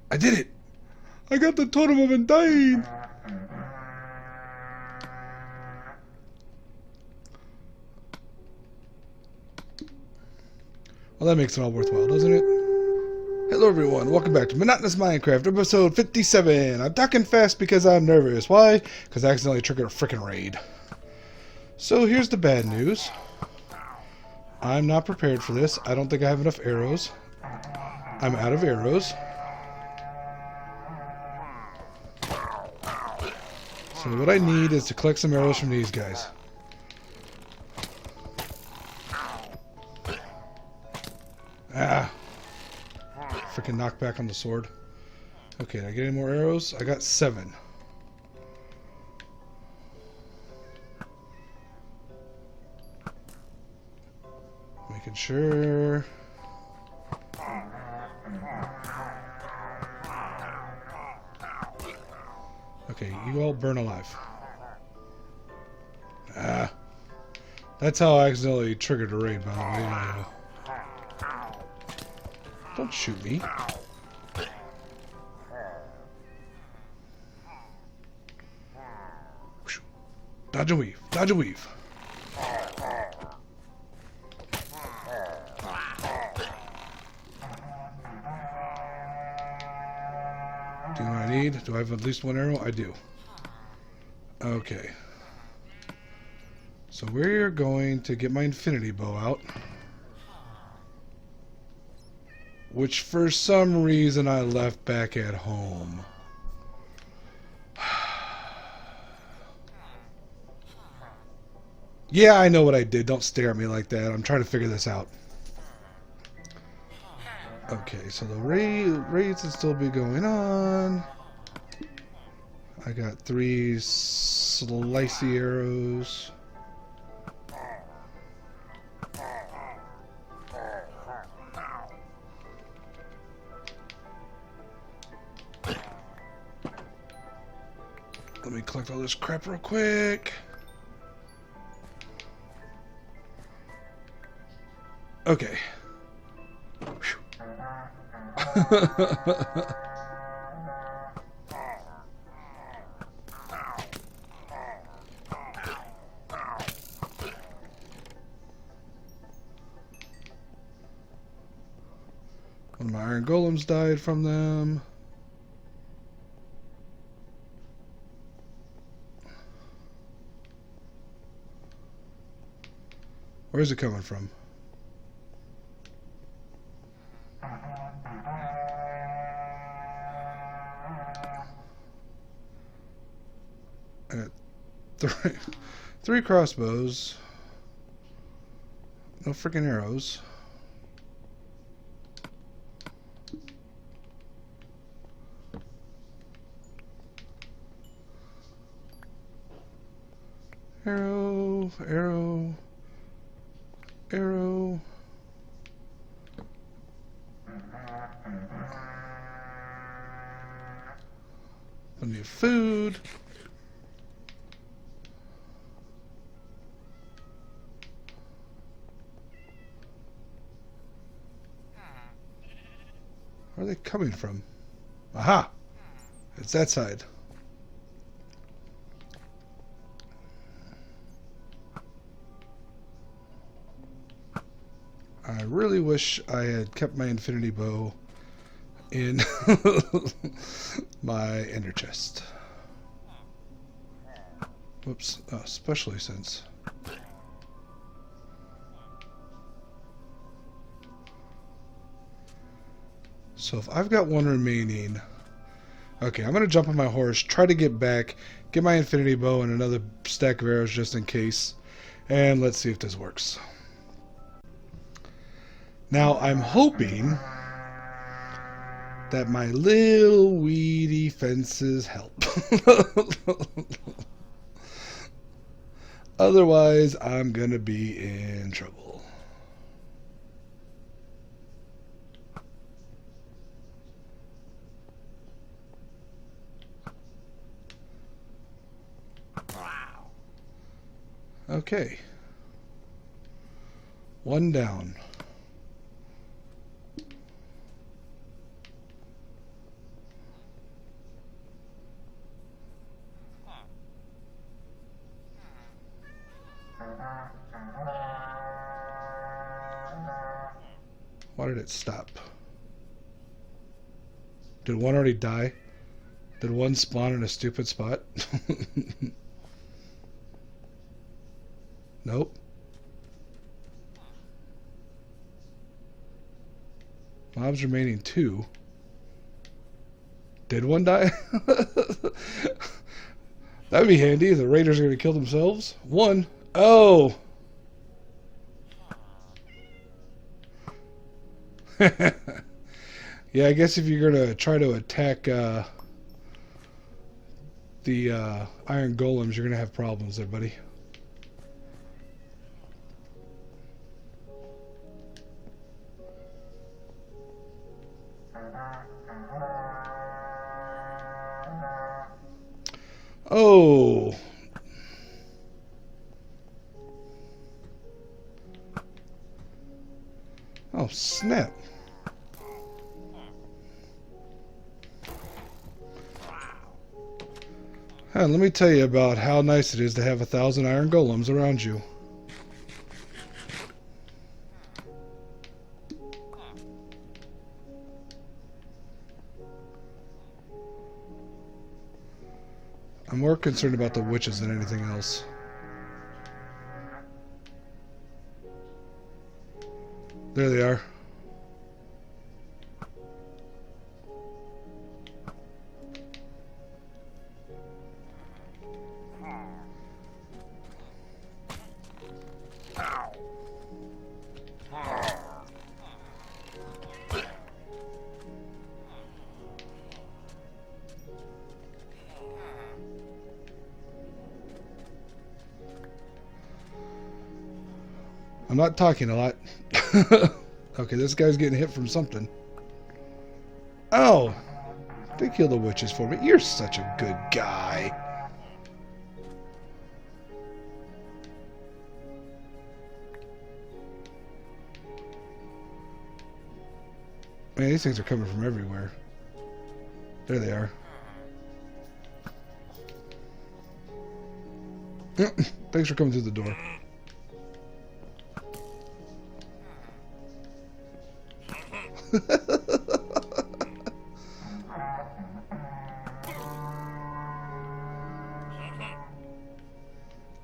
I did it! I got the totem of undying! Well, that makes it all worthwhile, doesn't it? Hello everyone, welcome back to Monotonous Minecraft, episode 57. I'm talking fast because I'm nervous. Why? Because I accidentally triggered a frickin' raid. So here's the bad news. I'm not prepared for this. I don't think I have enough arrows. I'm out of arrows. So what I need is to collect some arrows from these guys. Ah. Freaking knockback on the sword. Okay, did I get any more arrows? I got 7. Making sure. Okay, you all burn alive. Ah. That's how I accidentally triggered a raid, by the way. Don't shoot me. Dodge and weave. Dodge and weave. Do you know what I need? Do I have at least one arrow? I do. Okay. So we're going to get my infinity bow out. Which for some reason I left back at home. Yeah, I know what I did. Don't stare at me like that. I'm trying to figure this out. Okay, so the raids will still be going on. I got 3 slicey arrows. Let me collect all this crap real quick. Okay. One of my iron golems died from them. Where's it coming from? I got three crossbows. No freaking arrows. Arrow, arrow, arrow. Plenty of food. Where are they coming from? Aha! It's that side. I really wish I had kept my infinity bow in my ender chest. Whoops, especially since... So if I've got one remaining... Okay, I'm going to jump on my horse, try to get back, get my infinity bow and another stack of arrows just in case, and let's see if this works. Now, I'm hoping that my little weedy fences help. Otherwise, I'm going to be in trouble. Okay. One down. Why did it stop? Did one already die? Did one spawn in a stupid spot? Nope. Mobs remaining 2. Did one die? That would be handy if the raiders are going to kill themselves. 1. Oh! Yeah, I guess if you're going to try to attack the iron golems, you're going to have problems there, buddy. Oh! Oh, snap. And let me tell you about how nice it is to have 1,000 iron golems around you. I'm more concerned about the witches than anything else. There they are. I'm not talking a lot. Okay, this guy's getting hit from something. Oh! They kill the witches for me. You're such a good guy. Man, these things are coming from everywhere. There they are. Thanks for coming through the door.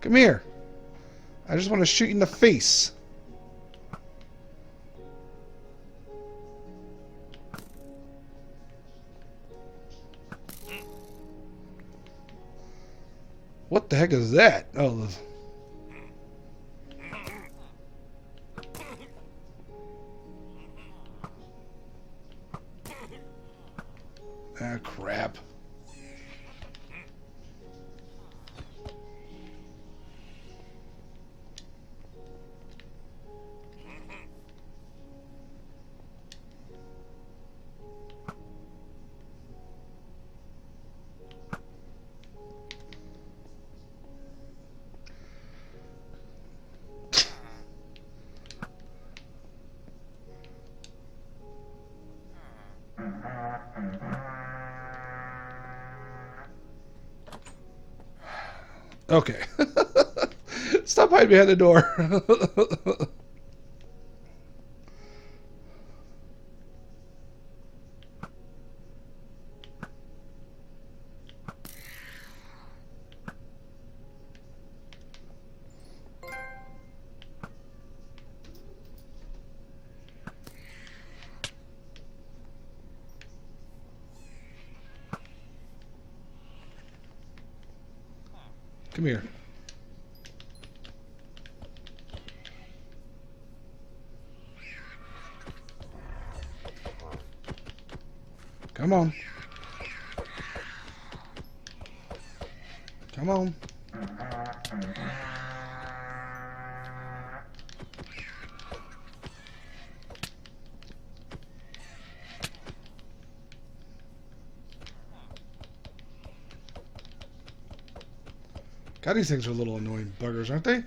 Come here. I just want to shoot you in the face. What the heck is that? Oh, ah, crap. Okay. Stop hiding behind the door. Come here. Come on. Come on. God, these things are little annoying buggers, aren't they?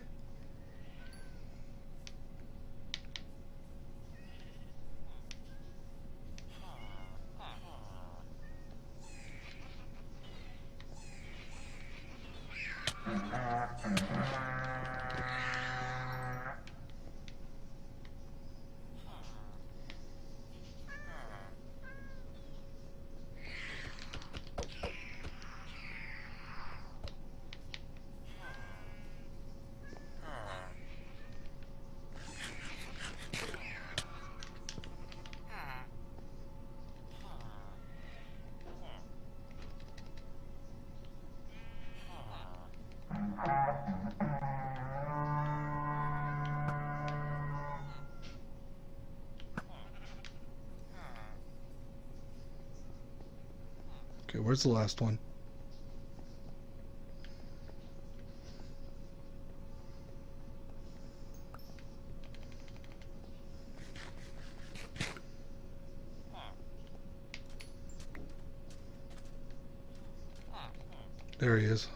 Okay, where's the last one? There he is.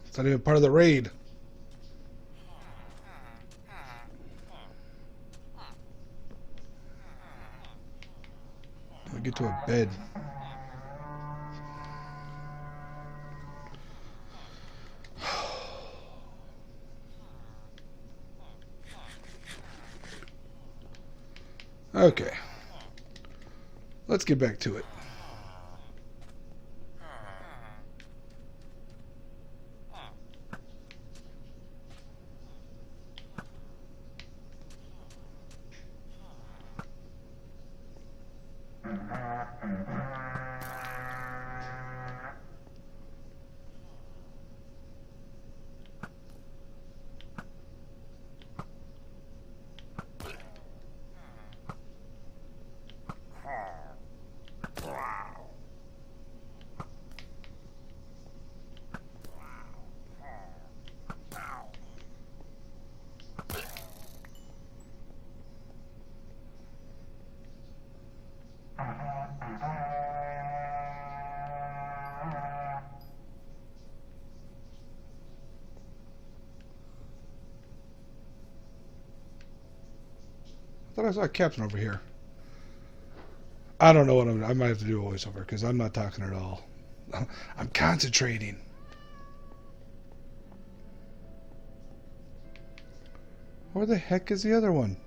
It's not even part of the raid. Let me get to a bed. Okay. Let's get back to it. I thought I saw a captain over here. I don't know what I might have to do a voiceover because I'm not talking at all. I'm concentrating. Where the heck is the other one?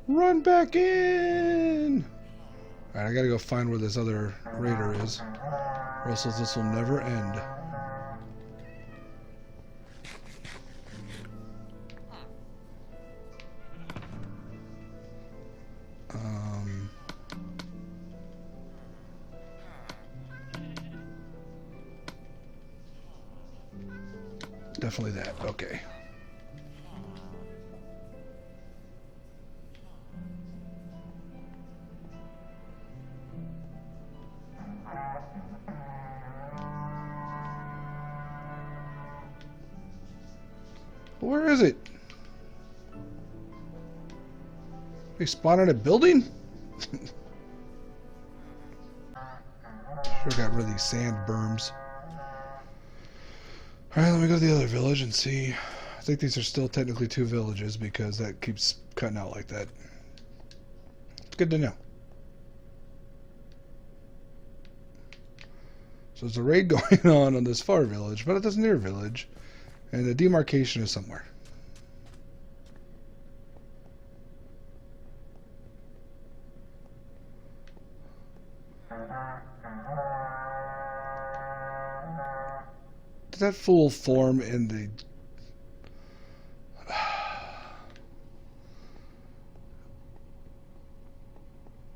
Run back in! Alright, I gotta go find where this other raider is, or else this will never end. Definitely that. Okay. Where is it? They spawn in a building? Sure got rid of these sand berms. Alright, let me go to the other village and see. I think these are still technically 2 villages because that keeps cutting out like that. It's good to know. So there's a raid going on this far village, but it doesn't near village. And the demarcation is somewhere. Did that fool form in the...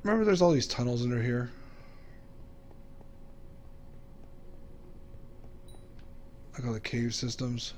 Remember there's all these tunnels under here? Like all the cave systems.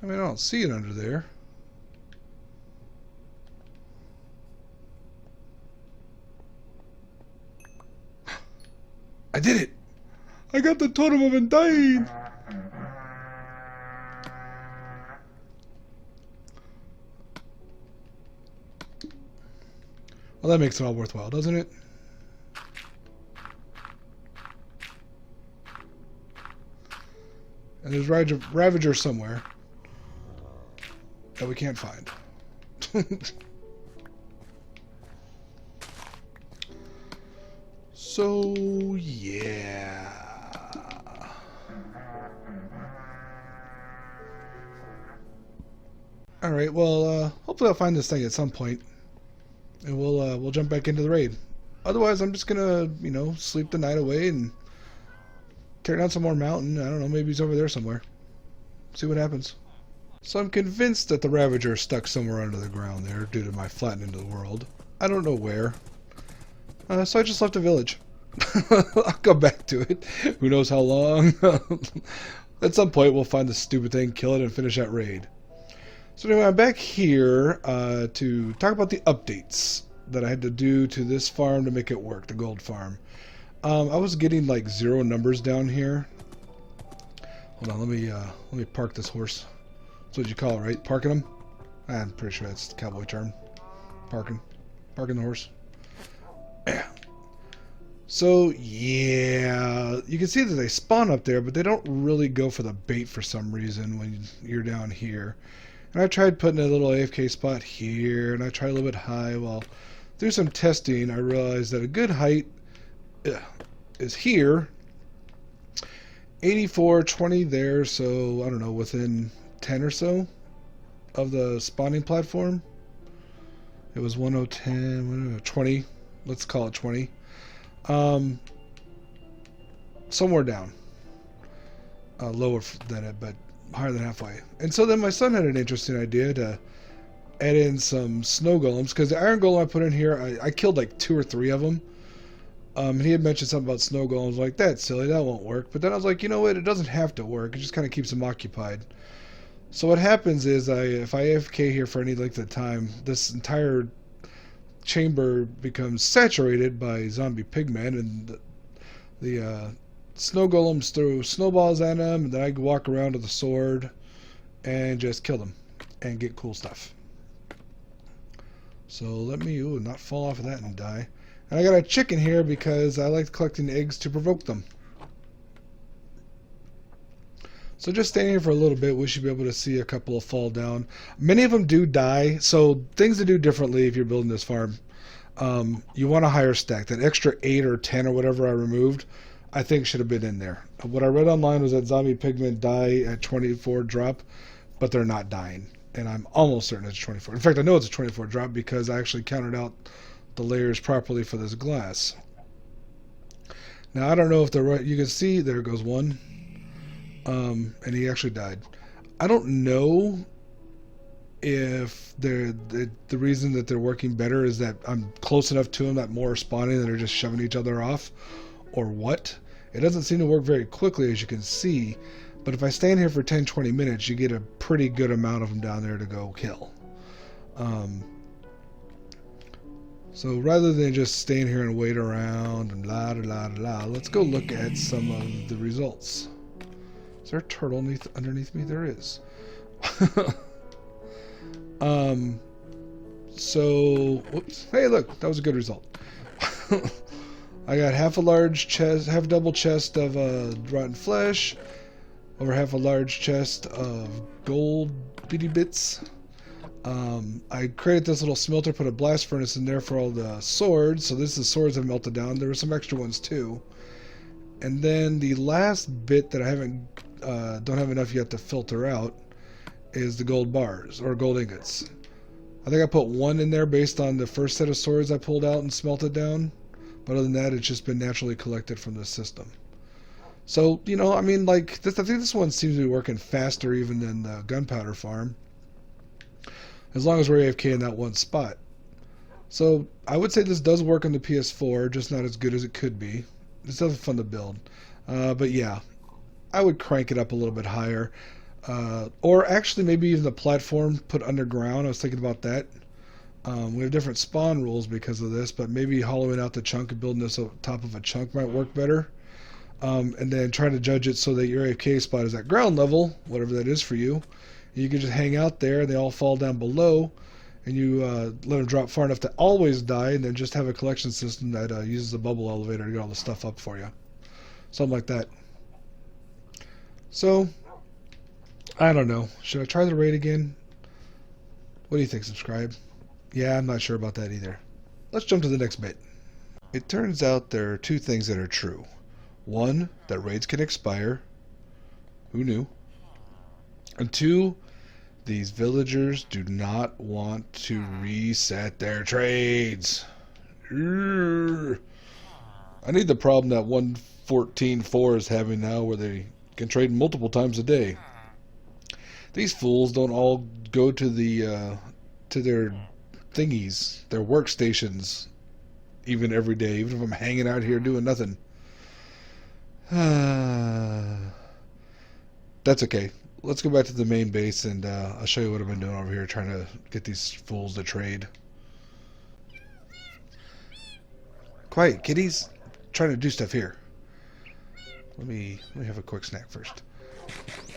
I mean, I don't see it under there. I did it! I got the totem of undying! Well, that makes it all worthwhile, doesn't it? And there's Ravager somewhere that we can't find. So, yeah. Alright, well, hopefully I'll find this thing at some point. And we'll jump back into the raid. Otherwise, I'm just gonna, you know, sleep the night away and tear down some more mountain. I don't know, maybe he's over there somewhere. See what happens. So I'm convinced that the Ravager is stuck somewhere under the ground there due to my flattening of the world. I don't know where. So I just left the village. I'll go back to it. Who knows how long. At some point we'll find the stupid thing, kill it, and finish that raid. So anyway, I'm back here to talk about the updates that I had to do to this farm to make it work, the gold farm. I was getting like 0 numbers down here. Hold on, let me park this horse. That's what you call it, right? Parking him? I'm pretty sure that's the cowboy term. Parking the horse. Yeah. So yeah, you can see that they spawn up there, but they don't really go for the bait for some reason when you're down here. And I tried putting a little AFK spot here, and I tried a little bit high. Well, through some testing, I realized that a good height is here. 84, 20 there, so I don't know, within 10 or so of the spawning platform. It was 1010, 20. Let's call it 20. Somewhere down. Lower than it, but higher than halfway. And so then my son had an interesting idea to add in some snow golems, because the iron golem I put in here, I killed like 2 or 3 of them. And he had mentioned something about snow golems. Like, that's silly, that won't work. But then I was like, you know what, it doesn't have to work. It just kind of keeps them occupied. So what happens is, if I AFK here for any length of time, this entire chamber becomes saturated by zombie pigmen, and the snow golems throw snowballs at them, and then I walk around with a sword and just kill them and get cool stuff. So let me not fall off of that and die. And I got a chicken here because I like collecting eggs to provoke them. So just staying here for a little bit, we should be able to see a couple of fall down. Many of them do die, so things to do differently if you're building this farm. You want a higher stack. That extra 8 or 10 or whatever I removed, I think should have been in there. What I read online was that zombie pigmen die at 24 drop, but they're not dying. And I'm almost certain it's 24. In fact, I know it's a 24 drop because I actually counted out the layers properly for this glass. Now, I don't know if they're right. You can see, there goes one. And he actually died. I don't know if the reason that they're working better is that I'm close enough to them that more are spawning and they're just shoving each other off, or what. It doesn't seem to work very quickly, as you can see, but if I stand here for 10-20 minutes, you get a pretty good amount of them down there to go kill. So rather than just staying here and wait around and let's go look at some of the results. Is there a turtle underneath me? There is. So, whoops. Hey, look, that was a good result. I got half a large chest, half double chest of rotten flesh, over half a large chest of gold bitty bits. I created this little smelter, put a blast furnace in there for all the swords. So this is the swords that melted down. There were some extra ones too. And then the last bit that I don't have enough yet to filter out is the gold bars or gold ingots. I think I put 1 in there based on the first set of swords I pulled out and smelted down. But other than that, it's just been naturally collected from the system. So, you know, I mean, like, I think this one seems to be working faster even than the gunpowder farm. As long as we're AFK in that one spot. So, I would say this does work on the PS4, just not as good as it could be. It's still fun to build. But yeah, I would crank it up a little bit higher. Or actually maybe even the platform put underground. I was thinking about that. We have different spawn rules because of this, but maybe hollowing out the chunk and building this on top of a chunk might work better. And then try to judge it so that your AFK spot is at ground level, whatever that is for you. And you can just hang out there and they all fall down below, and you let them drop far enough to always die, and then just have a collection system that uses a bubble elevator to get all the stuff up for you. Something like that. So, I don't know. Should I try the raid again? What do you think, subscribe? Yeah, I'm not sure about that either. Let's jump to the next bit. It turns out there are two things that are true. One, that raids can expire. Who knew? And two, these villagers do not want to reset their trades. I need the problem that 1.14.4 is having now, where they can trade multiple times a day. These fools don't all go to the to their thingies, their workstations, even every day, even if I'm hanging out here doing nothing. That's okay. Let's go back to the main base, and I'll show you what I've been doing over here, trying to get these fools to trade. Quiet, kitties. I'm trying to do stuff here. Let me have a quick snack first.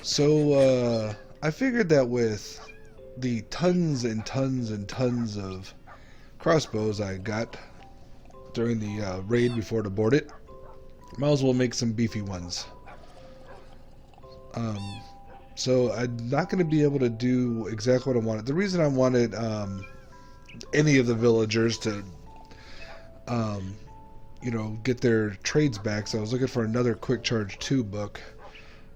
So I figured that with the tons and tons and tons of crossbows I got during the raid before to board it, might as well make some beefy ones. So I'm not going to be able to do exactly what I wanted. The reason I wanted any of the villagers to you know, get their trades back, so I was looking for another Quick Charge 2 book.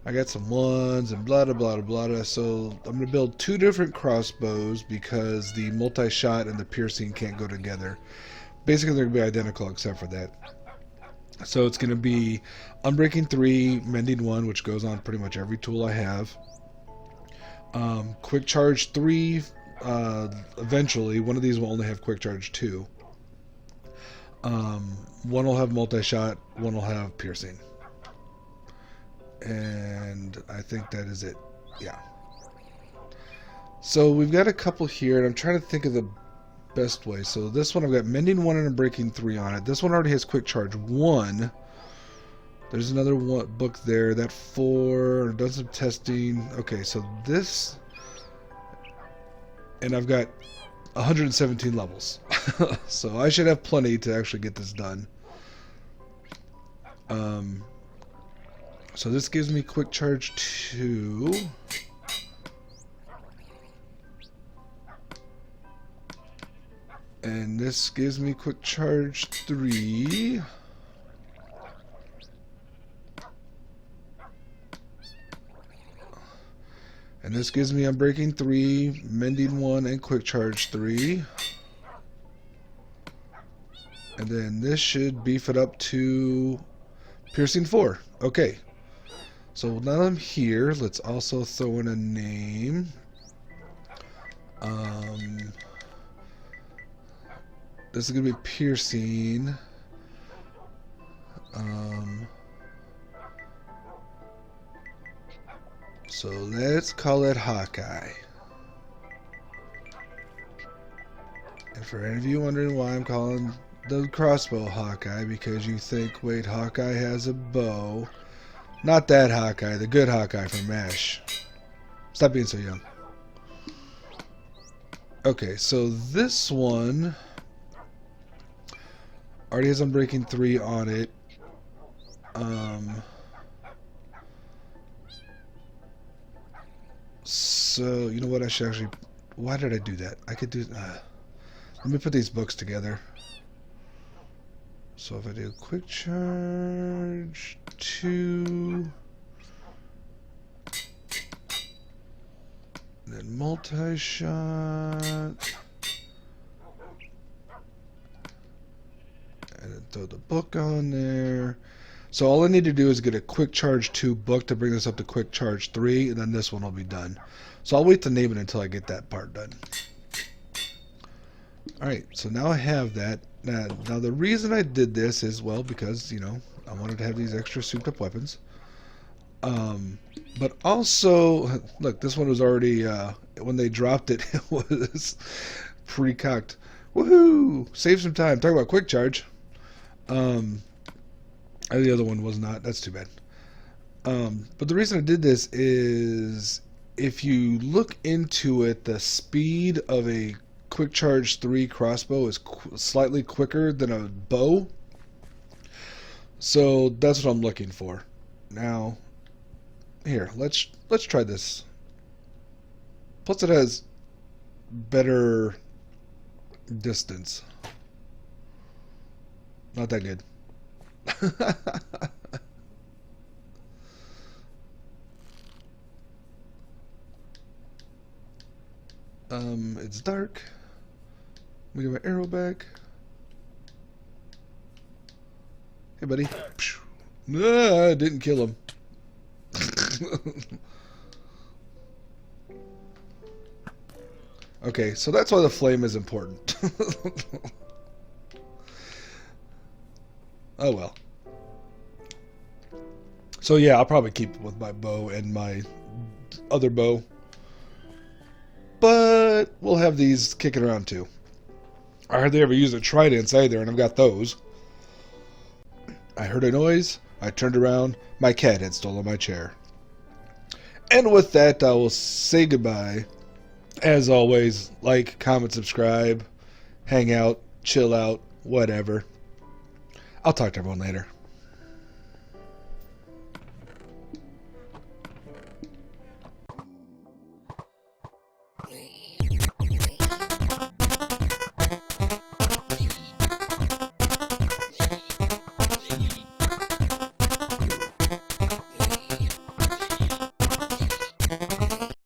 I got some ones and blah blah blah blah. So I'm going to build two different crossbows because the multi-shot and the piercing can't go together. Basically they're going to be identical except for that. So it's going to be Unbreaking 3, Mending 1, which goes on pretty much every tool I have. Quick Charge 3, eventually. One of these will only have Quick Charge 2. One will have multi-shot, one will have piercing. And I think that is it. Yeah. So we've got a couple here, and I'm trying to think of the best way. So this one I've got Mending 1 and Unbreaking 3 on it. This one already has Quick Charge 1. There's another book there. That 4. Done some testing. Okay, so this... And I've got 117 levels. So I should have plenty to actually get this done. So this gives me Quick Charge 2. And this gives me Quick Charge 3. And this gives me Unbreaking 3, Mending 1, and Quick Charge 3. And then this should beef it up to Piercing 4. Okay. So now I'm here, let's also throw in a name. This is going to be Piercing. So let's call it Hawkeye. And for any of you wondering why I'm calling the crossbow Hawkeye, because you think, wait, Hawkeye has a bow. Not that Hawkeye, the good Hawkeye from MASH. Stop being so young. Okay, so this one already has Unbreaking 3 on it. So, you know what, I should actually... Why did I do that? I could do... let me put these books together. So if I do Quick Charge 2... Then multi-shot... And then throw the book on there. So all I need to do is get a Quick Charge 2 book to bring this up to Quick Charge 3, and then this one will be done. So I'll wait to name it until I get that part done. Alright, so now I have that. Now the reason I did this is, well, because, you know, I wanted to have these extra souped up weapons. But also, look, this one was already, when they dropped it, it was pre-cocked. Woohoo! Save some time. Talk about quick charge. And the other one was not. That's too bad. But the reason I did this is if you look into it, the speed of a quick charge 3 crossbow is slightly quicker than a bow. So that's what I'm looking for. Now, here, let's try this. Plus it has better distance. Not that good. It's dark. Let me get my arrow back. Hey, buddy. Nah, I didn't kill him. Okay, so that's why the flame is important. Oh well. So yeah, I'll probably keep it with my bow and my other bow. But we'll have these kicking around too. I hardly ever use a trident either, and I've got those. I heard a noise. I turned around. My cat had stolen my chair. And with that, I will say goodbye. As always, like, comment, subscribe, hang out, chill out, whatever. I'll talk to everyone later.